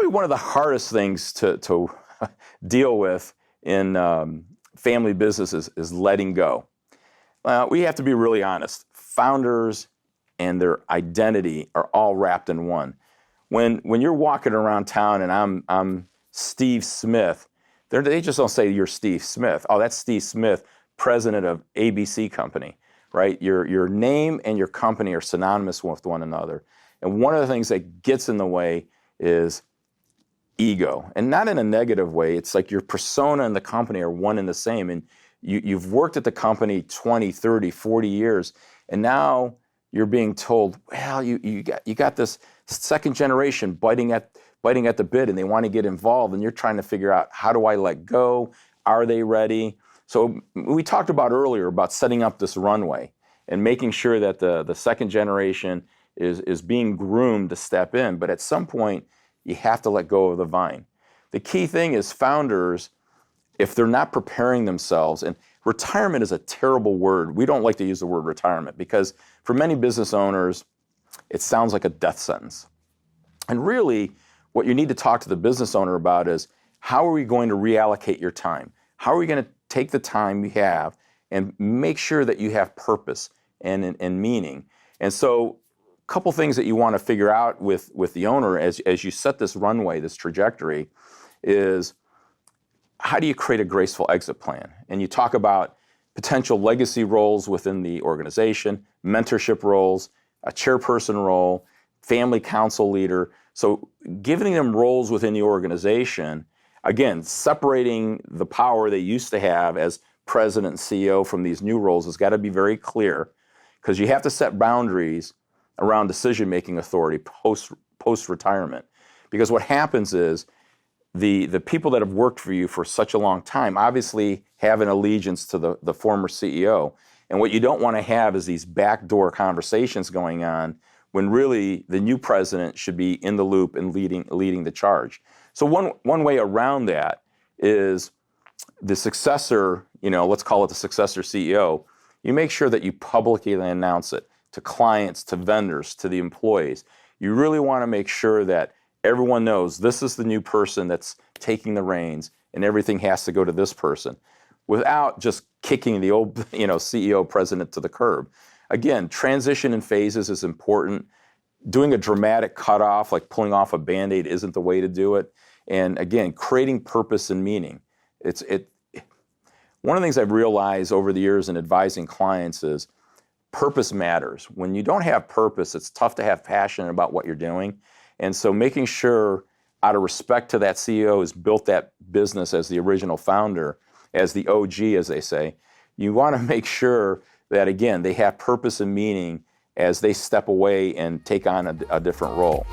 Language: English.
Probably one of the hardest things to deal with in family businesses is letting go. We have to be really honest. Founders and their identity are all wrapped in one. When you're walking around town and I'm Steve Smith, they just don't say you're Steve Smith. Oh, that's Steve Smith, president of ABC Company, right? Your name and your company are synonymous with one another. And one of the things that gets in the way is ego, and not in a negative way. It's like your persona and the company are one and the same. And you've worked at the company 20, 30, 40 years, and now you're being told, well, you got this second generation biting at the bit, and they want to get involved, and you're trying to figure out, how do I let go? Are they ready? So we talked about earlier about setting up this runway and making sure that the second generation is being groomed to step in. But at some point, you have to let go of the vine. The key thing is founders, if they're not preparing themselves, and retirement is a terrible word. We don't like to use the word retirement because for many business owners, it sounds like a death sentence. And really, what you need to talk to the business owner about is, how are we going to reallocate your time? How are we going to take the time you have and make sure that you have purpose and meaning? And so a couple things that you want to figure out with the owner as you set this runway, this trajectory, is how do you create a graceful exit plan? And you talk about potential legacy roles within the organization, mentorship roles, a chairperson role, family council leader. So giving them roles within the organization, again, separating the power they used to have as president and CEO from these new roles has got to be very clear, because you have to set boundaries around decision-making authority post-retirement. Because what happens is the people that have worked for you for such a long time obviously have an allegiance to the former CEO. And what you don't want to have is these backdoor conversations going on when really the new president should be in the loop and leading the charge. So one way around that is the successor, let's call it the successor CEO, you make sure that you publicly announce it to clients, to vendors, to the employees. You really want to make sure that everyone knows this is the new person that's taking the reins and everything has to go to this person, without just kicking the old CEO president to the curb. Again, transition in phases is important. Doing a dramatic cutoff, like pulling off a Band-Aid, isn't the way to do it. And again, creating purpose and meaning. One of the things I've realized over the years in advising clients is purpose matters. When you don't have purpose, it's tough to have passion about what you're doing. And so making sure, out of respect to that CEO who's built that business as the original founder, as the OG, as they say, you want to make sure that, again, they have purpose and meaning as they step away and take on a different role.